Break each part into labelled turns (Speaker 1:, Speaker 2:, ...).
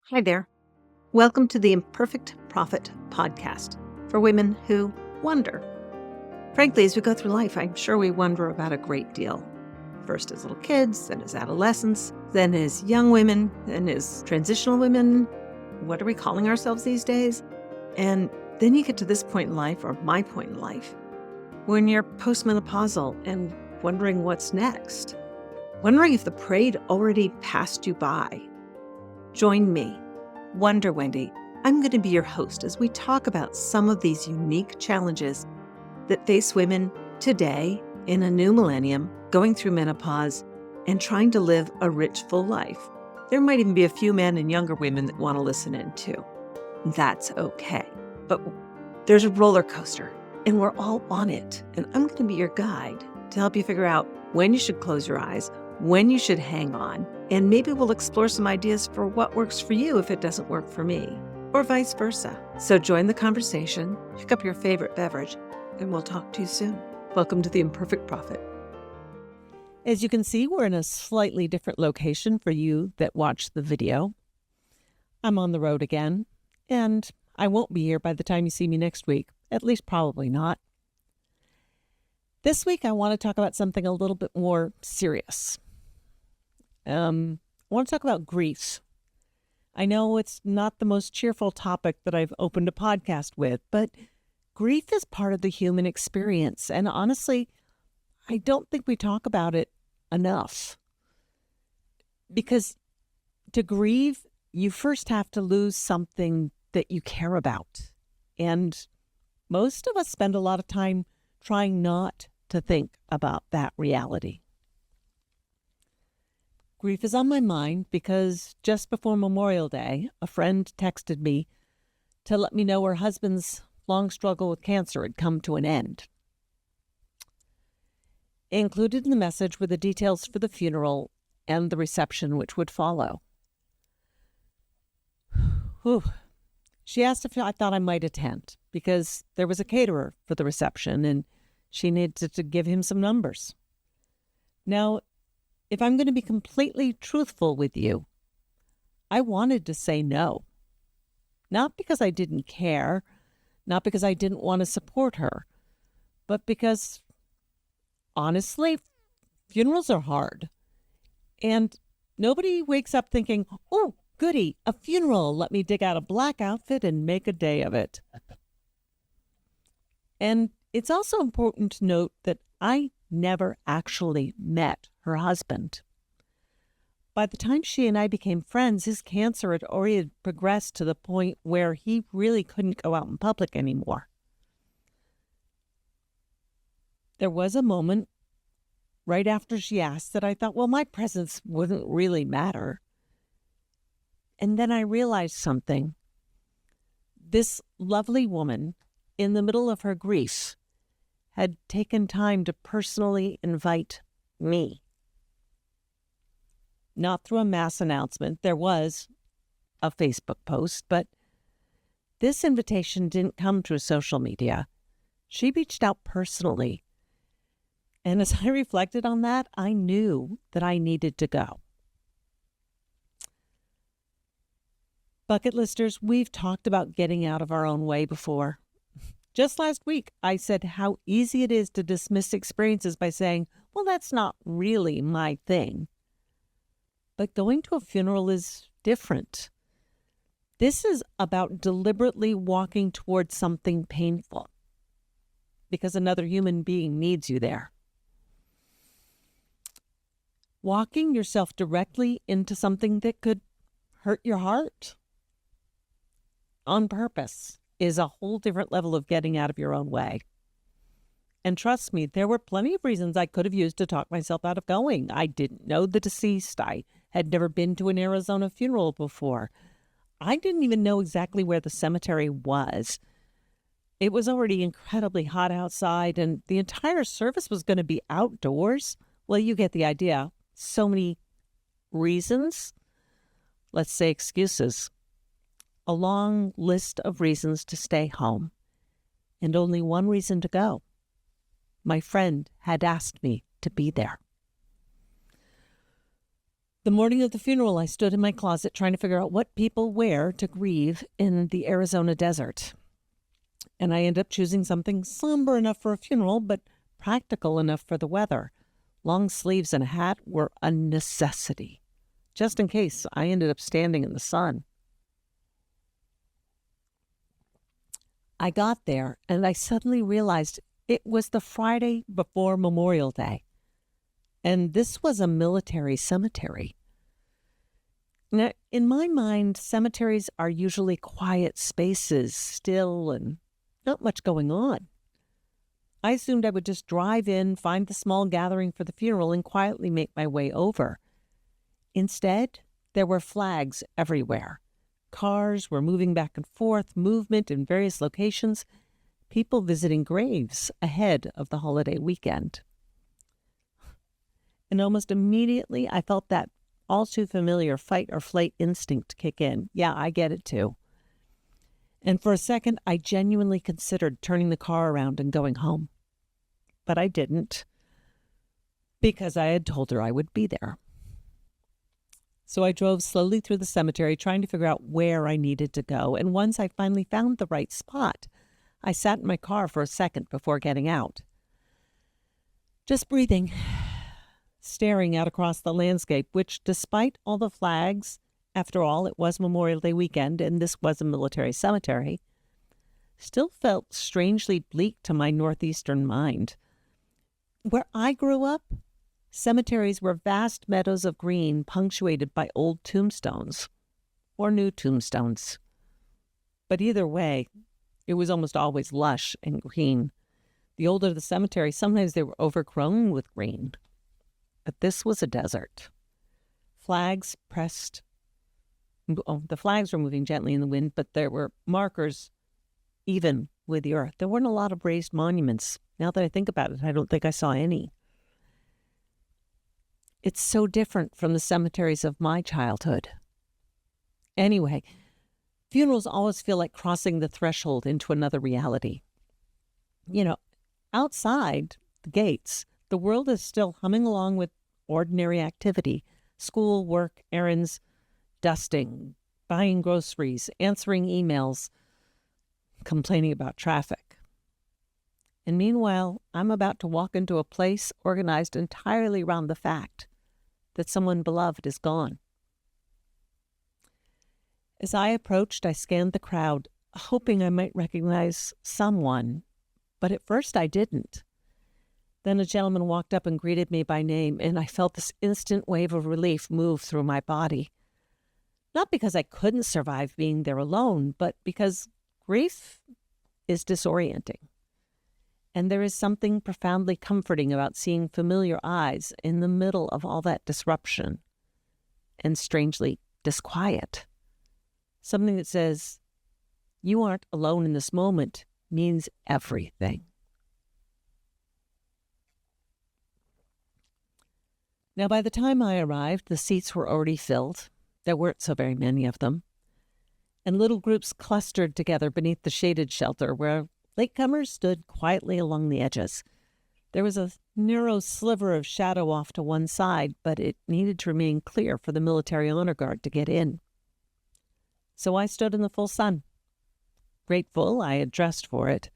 Speaker 1: Hi there. Welcome to the Imperfect Prophet podcast for women who wonder. Frankly, as we go through life, I'm sure we wonder about a great deal. First as little kids, then as adolescents, then as young women, then as transitional women. What are we calling ourselves these days? And then you get to this point in life, or my point in life, when you're postmenopausal and wondering what's next. Wondering if the parade already passed you by. Join me, Wonder Wendy. I'm going to be your host as we talk about some of these unique challenges that face women today in a new millennium, going through menopause and trying to live a rich, full life. There might even be a few men and younger women that want to listen in too. That's okay. But there's a roller coaster and we're all on it. And I'm going to be your guide to help you figure out when you should close your eyes, when you should hang on, and maybe we'll explore some ideas for what works for you if it doesn't work for me, or vice versa. So join the conversation, pick up your favorite beverage, and we'll talk to you soon. Welcome to the Imperfect Prophet.
Speaker 2: As you can see, we're in a slightly different location for you that watch the video. I'm on the road again, and I won't be here by the time you see me next week, at least probably not. This week, I want to talk about something a little bit more serious. I want to talk about grief. I know it's not the most cheerful topic that I've opened a podcast with, but grief is part of the human experience. And honestly, I don't think we talk about it enough. Because to grieve, you first have to lose something that you care about. And most of us spend a lot of time trying not to think about that reality. Grief is on my mind because just before Memorial Day, a friend texted me to let me know her husband's long struggle with cancer had come to an end. Included in the message were the details for the funeral and the reception which would follow. Whew. She asked if I thought I might attend because there was a caterer for the reception and she needed to give him some numbers. Now, if I'm going to be completely truthful with you, I wanted to say no. Not because I didn't care, not because I didn't want to support her, but because, honestly, funerals are hard. And nobody wakes up thinking, oh, goody, a funeral. Let me dig out a black outfit and make a day of it. And it's also important to note that I never actually met her husband. By the time she and I became friends, his cancer had already progressed to the point where he really couldn't go out in public anymore. There was a moment right after she asked that I thought, well, my presence wouldn't really matter. And then I realized something. This lovely woman, in the middle of her grief, had taken time to personally invite me. Not through a mass announcement. There was a Facebook post, but this invitation didn't come through social media. She reached out personally. And as I reflected on that, I knew that I needed to go. Bucket listers, we've talked about getting out of our own way before. Just last week, I said how easy it is to dismiss experiences by saying, well, that's not really my thing. But going to a funeral is different. This is about deliberately walking towards something painful because another human being needs you there. Walking yourself directly into something that could hurt your heart on purpose is a whole different level of getting out of your own way. And trust me, there were plenty of reasons I could have used to talk myself out of going. I didn't know the deceased. I had never been to an Arizona funeral before. I didn't even know exactly where the cemetery was. It was already incredibly hot outside, and the entire service was going to be outdoors. Well, you get the idea. So many reasons, let's say excuses. A long list of reasons to stay home, and only one reason to go. My friend had asked me to be there. The morning of the funeral, I stood in my closet trying to figure out what people wear to grieve in the Arizona desert. And I ended up choosing something somber enough for a funeral, but practical enough for the weather. Long sleeves and a hat were a necessity, just in case I ended up standing in the sun. I got there, and I suddenly realized it was the Friday before Memorial Day. And this was a military cemetery. Now, in my mind, cemeteries are usually quiet spaces, still, and not much going on. I assumed I would just drive in, find the small gathering for the funeral, and quietly make my way over. Instead, there were flags everywhere. Cars were moving back and forth, movement in various locations, people visiting graves ahead of the holiday weekend. And almost immediately, I felt that all too familiar fight or flight instinct kick in. Yeah, I get it too. And for a second, I genuinely considered turning the car around and going home. But I didn't, because I had told her I would be there. So I drove slowly through the cemetery, trying to figure out where I needed to go. And once I finally found the right spot, I sat in my car for a second before getting out. Just breathing, staring out across the landscape, which, despite all the flags, after all, it was Memorial Day weekend and this was a military cemetery, still felt strangely bleak to my northeastern mind. Where I grew up, cemeteries were vast meadows of green punctuated by old tombstones or new tombstones. But either way, it was almost always lush and green. The older the cemetery, sometimes they were overgrown with green. But this was a desert. Flags pressed. The flags were moving gently in the wind, but there were markers even with the earth. There weren't a lot of raised monuments. Now that I think about it, I don't think I saw any. It's so different from the cemeteries of my childhood. Anyway, funerals always feel like crossing the threshold into another reality. You know, outside the gates, the world is still humming along with ordinary activity. School, work, errands, dusting, buying groceries, answering emails, complaining about traffic. And meanwhile, I'm about to walk into a place organized entirely around the fact that someone beloved is gone. As I approached, I scanned the crowd, hoping I might recognize someone, but at first I didn't. Then a gentleman walked up and greeted me by name, and I felt this instant wave of relief move through my body. Not because I couldn't survive being there alone, but because grief is disorienting. And there is something profoundly comforting about seeing familiar eyes in the middle of all that disruption and strangely disquiet. Something that says, you aren't alone in this moment means everything. Now, by the time I arrived, the seats were already filled. There weren't so very many of them. And little groups clustered together beneath the shaded shelter where latecomers stood quietly along the edges. There was a narrow sliver of shadow off to one side, but it needed to remain clear for the military honor guard to get in. So I stood in the full sun. Grateful I had dressed for it.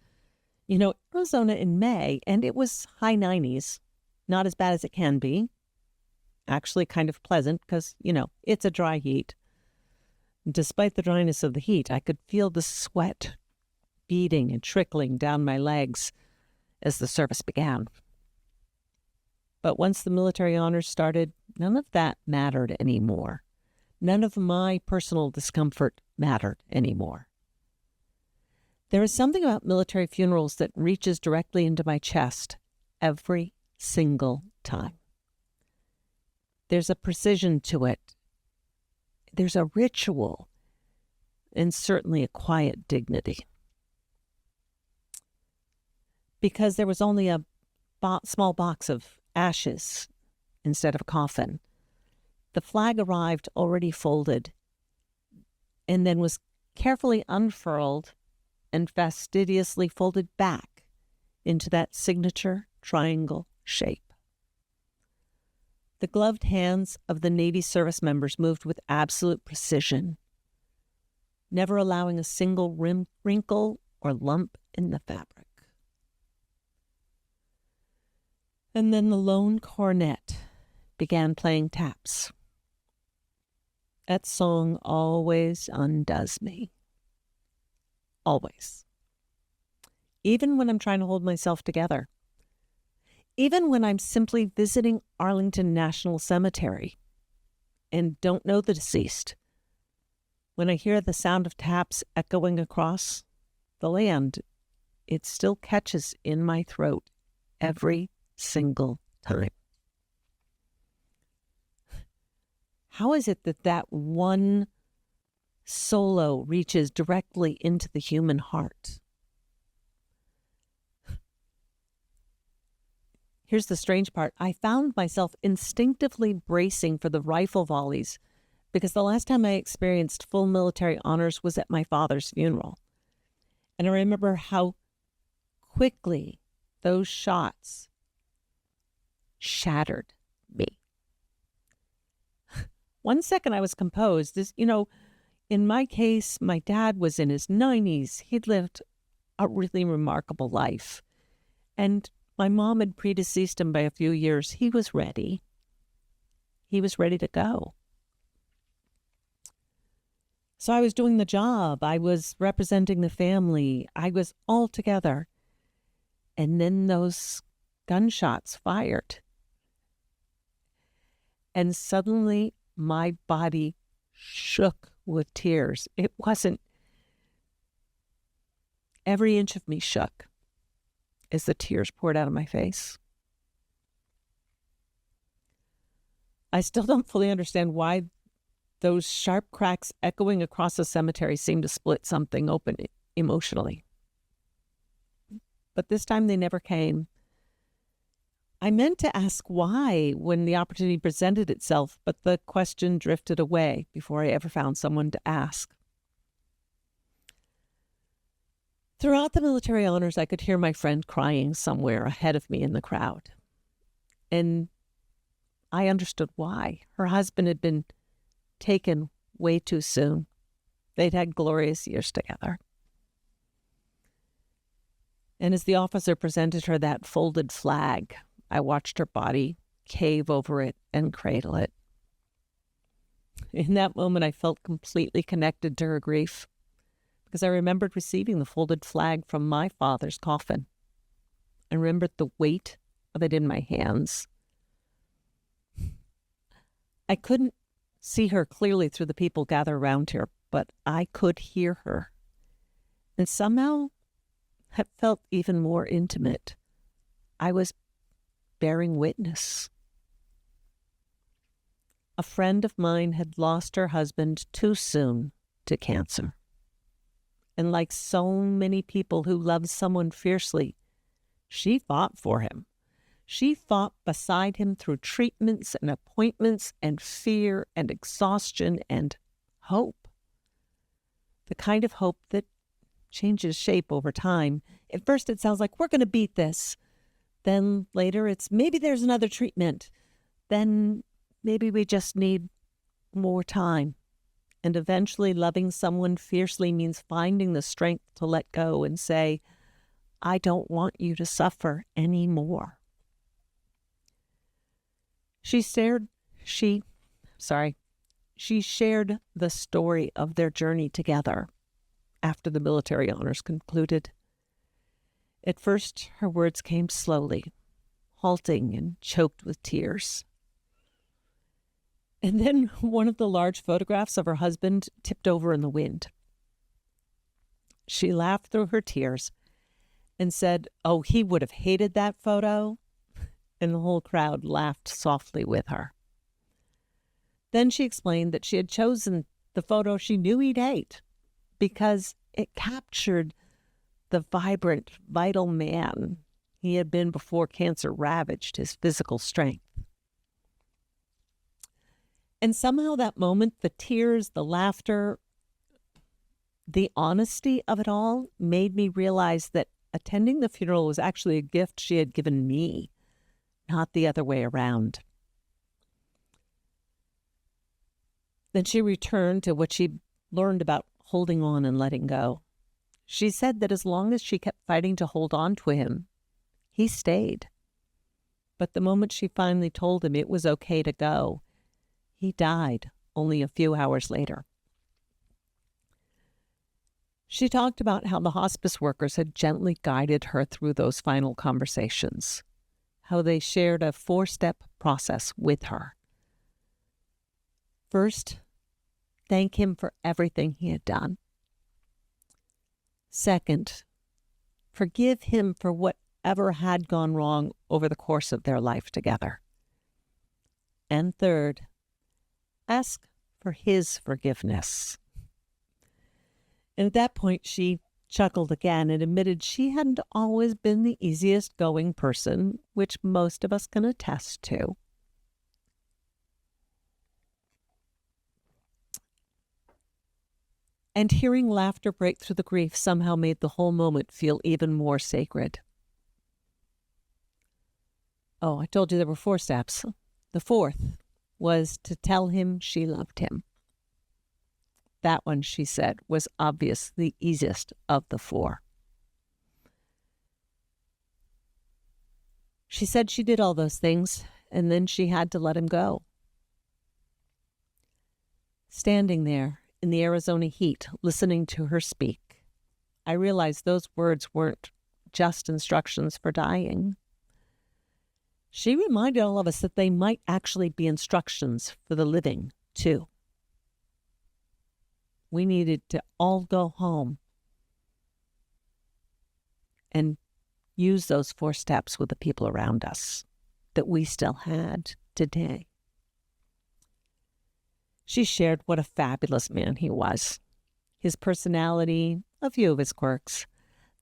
Speaker 2: You know, Arizona in May, and it was high 90s. Not as bad as it can be. Actually kind of pleasant because, you know, it's a dry heat. Despite the dryness of the heat, I could feel the sweat beading and trickling down my legs as the service began. But once the military honors started, none of that mattered anymore. None of my personal discomfort mattered anymore. There is something about military funerals that reaches directly into my chest every single time. There's a precision to it. There's a ritual and certainly a quiet dignity. Because there was only a small box of ashes instead of a coffin, the flag arrived already folded and then was carefully unfurled and fastidiously folded back into that signature triangle shape. The gloved hands of the Navy service members moved with absolute precision, never allowing a single wrinkle or lump in the fabric. And then the lone cornet began playing taps. That song always undoes me. Always. Even when I'm trying to hold myself together. Even when I'm simply visiting Arlington National Cemetery and don't know the deceased. When I hear the sound of taps echoing across the land, it still catches in my throat every single time. How is it that that one solo reaches directly into the human heart? Here's the strange part. I found myself instinctively bracing for the rifle volleys because the last time I experienced full military honors was at my father's funeral. And I remember how quickly those shots shattered me. 1 second I was composed. In my case, my dad was in his 90s. He'd lived a really remarkable life. And my mom had predeceased him by a few years. He was ready. He was ready to go. So I was doing the job. I was representing the family. I was all together. And then those gunshots fired. And suddenly my body shook with tears. It wasn't. Every inch of me shook as the tears poured out of my face. I still don't fully understand why those sharp cracks echoing across the cemetery seemed to split something open emotionally. But this time they never came. I meant to ask why when the opportunity presented itself, but the question drifted away before I ever found someone to ask. Throughout the military honors, I could hear my friend crying somewhere ahead of me in the crowd. And I understood why. Her husband had been taken way too soon. They'd had glorious years together. And as the officer presented her that folded flag, I watched her body cave over it and cradle it. In that moment, I felt completely connected to her grief because I remembered receiving the folded flag from my father's coffin. I remembered the weight of it in my hands. I couldn't see her clearly through the people gathered around her, but I could hear her. And somehow it felt even more intimate. I was bearing witness. A friend of mine had lost her husband too soon to cancer. And like so many people who love someone fiercely, she fought for him. She fought beside him through treatments and appointments and fear and exhaustion and hope. The kind of hope that changes shape over time. At first it sounds like we're going to beat this. Then later it's maybe there's another treatment. Then maybe we just need more time. And eventually loving someone fiercely means finding the strength to let go and say, I don't want you to suffer anymore. She shared the story of their journey together after the military honors concluded. At first, her words came slowly, halting and choked with tears. And then one of the large photographs of her husband tipped over in the wind. She laughed through her tears and said, "Oh, he would have hated that photo." And the whole crowd laughed softly with her. Then she explained that she had chosen the photo she knew he'd hate because it captured the vibrant, vital man he had been before cancer ravaged his physical strength. And somehow that moment, the tears, the laughter, the honesty of it all made me realize that attending the funeral was actually a gift she had given me, not the other way around. Then she returned to what she learned about holding on and letting go. She said that as long as she kept fighting to hold on to him, he stayed. But the moment she finally told him it was okay to go, he died only a few hours later. She talked about how the hospice workers had gently guided her through those final conversations, how they shared a 4-step process with her. First, thank him for everything he had done. Second, forgive him for whatever had gone wrong over the course of their life together. And third, ask for his forgiveness. And at that point, she chuckled again and admitted she hadn't always been the easiest going person, which most of us can attest to. And hearing laughter break through the grief somehow made the whole moment feel even more sacred. Oh, I told you there were 4 steps. The 4th was to tell him she loved him. That one, she said, was obviously the easiest of the 4. She said she did all those things, and then she had to let him go. Standing there in the Arizona heat, listening to her speak, I realized those words weren't just instructions for dying. She reminded all of us that they might actually be instructions for the living, too. We needed to all go home and use those 4 steps with the people around us that we still had today. She shared what a fabulous man he was, his personality, a few of his quirks,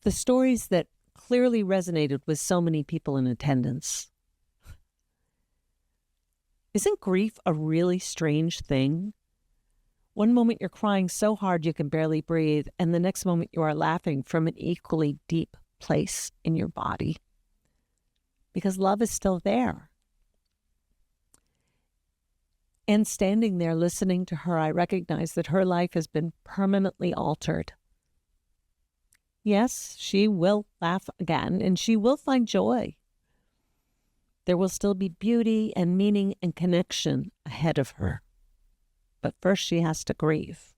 Speaker 2: the stories that clearly resonated with so many people in attendance. Isn't grief a really strange thing? One moment you're crying so hard you can barely breathe, and the next moment you are laughing from an equally deep place in your body. Because love is still there. And standing there listening to her, I recognize that her life has been permanently altered. Yes, she will laugh again, and she will find joy. There will still be beauty and meaning and connection ahead of her. But first she has to grieve.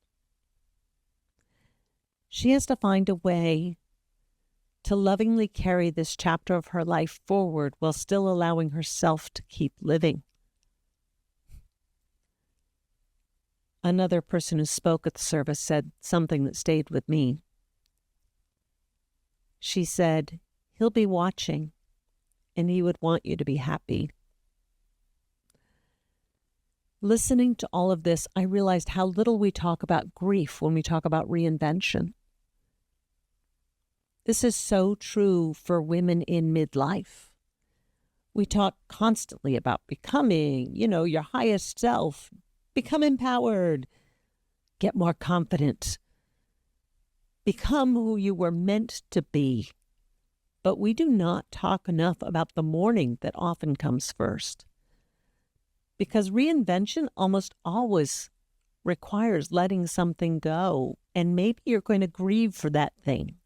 Speaker 2: She has to find a way to lovingly carry this chapter of her life forward while still allowing herself to keep living. Another person who spoke at the service said something that stayed with me. She said, "He'll be watching, and he would want you to be happy." Listening to all of this, I realized how little we talk about grief when we talk about reinvention. This is so true for women in midlife. We talk constantly about becoming, your highest self, become empowered, get more confident, become who you were meant to be. But we do not talk enough about the mourning that often comes first. Because reinvention almost always requires letting something go, and maybe you're going to grieve for that thing.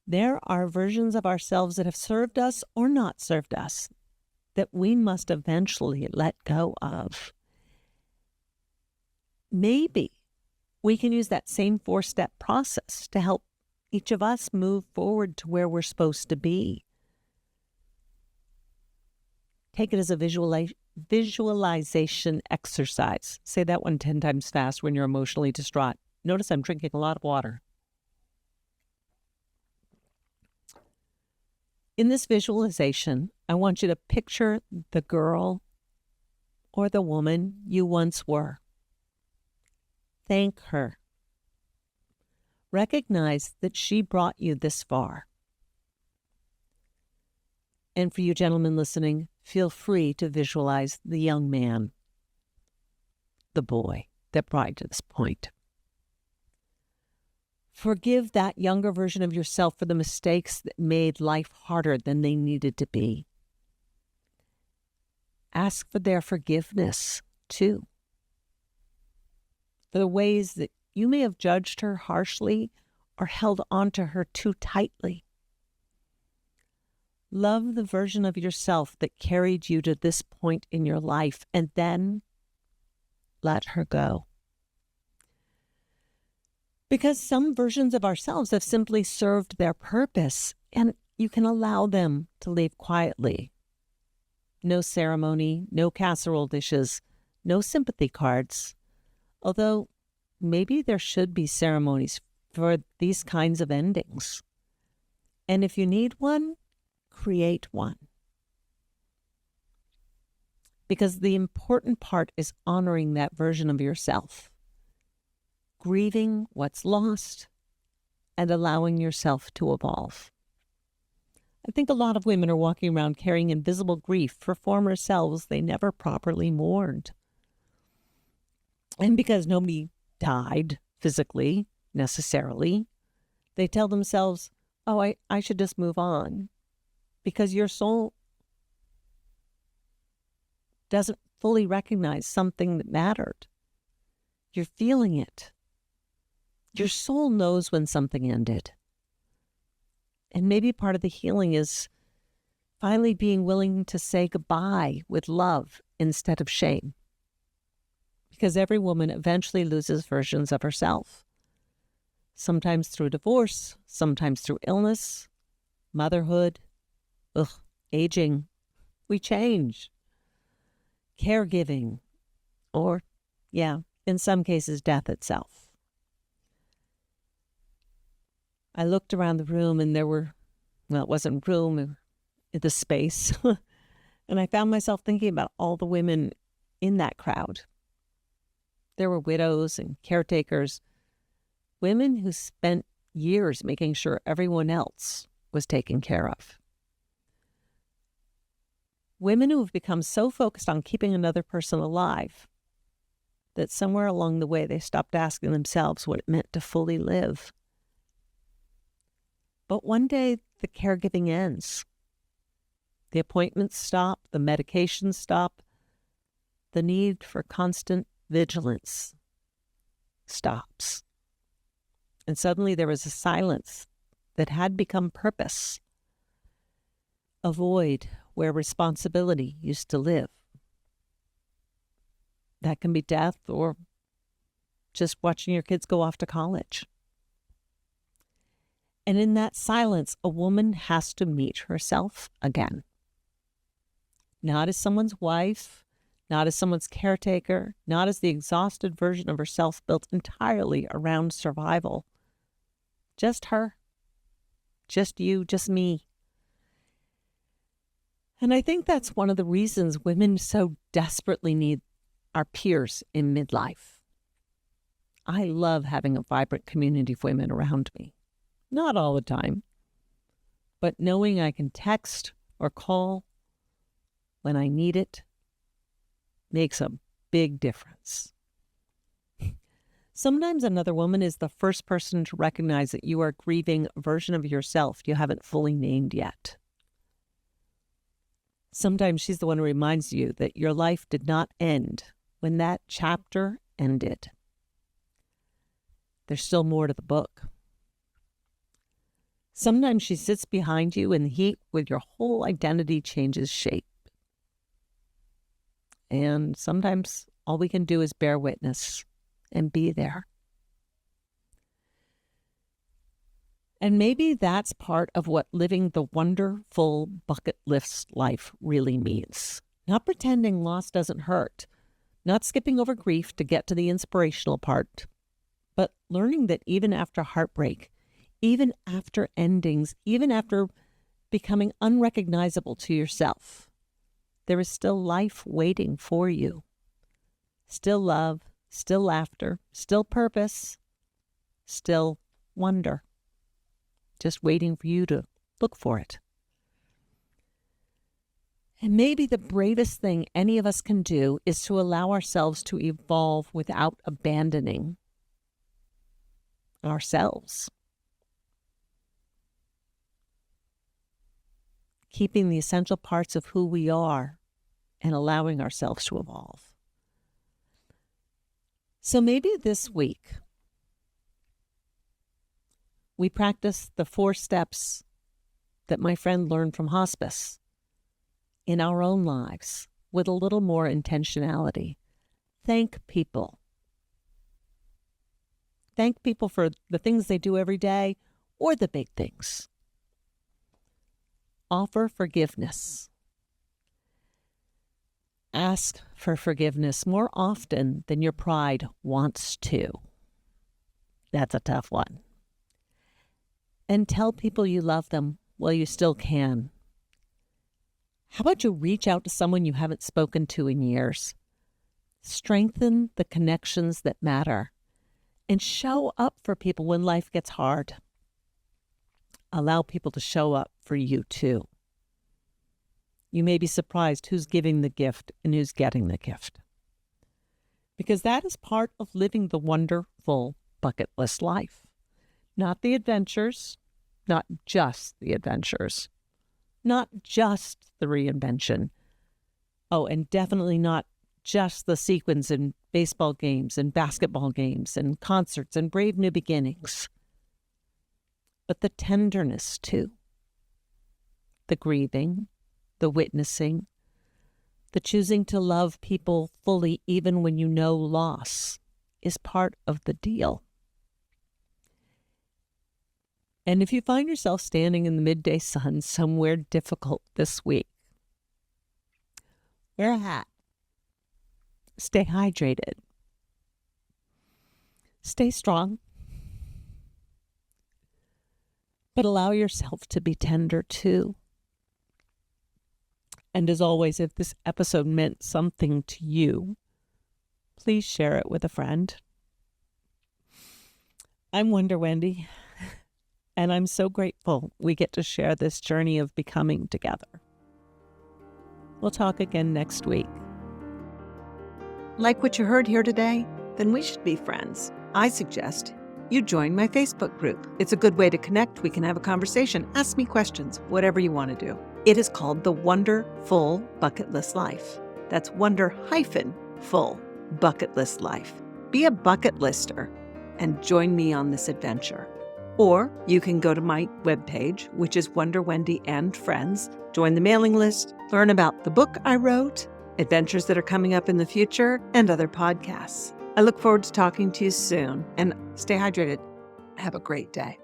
Speaker 2: There are versions of ourselves that have served us or not served us that we must eventually let go of. Maybe we can use that same 4-step process to help each of us move forward to where we're supposed to be. Take it as a visualization exercise. Say that one 10 times fast when you're emotionally distraught. Notice I'm drinking a lot of water. In this visualization, I want you to picture the girl or the woman you once were. Thank her. Recognize that she brought you this far. And for you gentlemen listening, feel free to visualize the young man, the boy that brought you to this point. Forgive that younger version of yourself for the mistakes that made life harder than they needed to be. Ask for their forgiveness, too. for the ways that you may have judged her harshly or held onto her too tightly. Love the version of yourself that carried you to this point in your life, and then let her go. Because some versions of ourselves have simply served their purpose, and you can allow them to leave quietly. No ceremony, no casserole dishes, no sympathy cards. Although maybe there should be ceremonies for these kinds of endings. And if you need one, create one. Because the important part is honoring that version of yourself, grieving what's lost, and allowing yourself to evolve. I think a lot of women are walking around carrying invisible grief for former selves they never properly mourned. And because nobody died physically, necessarily, they tell themselves, oh, I should just move on. Because your soul doesn't fully recognize something that mattered. You're feeling it. Your soul knows when something ended. And maybe part of the healing is finally being willing to say goodbye with love instead of shame. Because every woman eventually loses versions of herself. Sometimes through divorce, sometimes through illness, motherhood, aging. We change. Caregiving, or, in some cases, death itself. I looked around the room and there were, it wasn't room, the space. And I found myself thinking about all the women in that crowd. There were widows and caretakers, women who spent years making sure everyone else was taken care of. Women who have become so focused on keeping another person alive that somewhere along the way they stopped asking themselves what it meant to fully live. But one day the caregiving ends. The appointments stop, the medications stop, the need for constant vigilance stops. And suddenly there was a silence that had become purpose, a void where responsibility used to live. That can be death or just watching your kids go off to college. And in that silence, a woman has to meet herself again. Not as someone's wife, not as someone's caretaker, not as the exhausted version of herself built entirely around survival. Just her. Just you, just me. And I think that's one of the reasons women so desperately need our peers in midlife. I love having a vibrant community of women around me. Not all the time, but knowing I can text or call when I need it makes a big difference. Sometimes another woman is the first person to recognize that you are grieving a version of yourself you haven't fully named yet. Sometimes she's the one who reminds you that your life did not end when that chapter ended. There's still more to the book. Sometimes she sits behind you in the heat with your whole identity changes shape. And sometimes all we can do is bear witness and be there. And maybe that's part of what living the wonderful bucket list life really means. Not pretending loss doesn't hurt, not skipping over grief to get to the inspirational part, but learning that even after heartbreak, even after endings, even after becoming unrecognizable to yourself, there is still life waiting for you. Still love, still laughter, still purpose, still wonder. Just waiting for you to look for it. And maybe the bravest thing any of us can do is to allow ourselves to evolve without abandoning ourselves. Keeping the essential parts of who we are and allowing ourselves to evolve. So maybe this week we practice the 4 steps that my friend learned from hospice in our own lives with a little more intentionality. Thank people. Thank people for the things they do every day or the big things. Offer forgiveness. Ask for forgiveness more often than your pride wants to. That's a tough one. And tell people you love them while you still can. How about you reach out to someone you haven't spoken to in years? Strengthen the connections that matter and show up for people when life gets hard. Allow people to show up for you too. You may be surprised who's giving the gift and who's getting the gift. Because that is part of living the wonderful bucket list life. Not the adventures, not just the adventures, not just the reinvention. Oh, and definitely not just the sequins in baseball games and basketball games and concerts and brave new beginnings, but the tenderness too, the grieving, the witnessing, the choosing to love people fully even when you know loss is part of the deal. And if you find yourself standing in the midday sun somewhere difficult this week, wear a hat. Stay hydrated. Stay strong. But allow yourself to be tender too. And as always, if this episode meant something to you, please share it with a friend. I'm Wendy, and I'm so grateful we get to share this journey of becoming together. We'll talk again next week.
Speaker 1: Like what you heard here today? Then we should be friends. I suggest you join my Facebook group. It's a good way to connect. We can have a conversation. Ask me questions, whatever you want to do. It is called the Wonderful Bucket List Life. That's Wonder-Full Bucket List Life. Be a bucket lister and join me on this adventure. Or you can go to my webpage, which is Wonder Wendy and Friends. Join the mailing list, learn about the book I wrote, adventures that are coming up in the future, and other podcasts. I look forward to talking to you soon, and stay hydrated. Have a great day.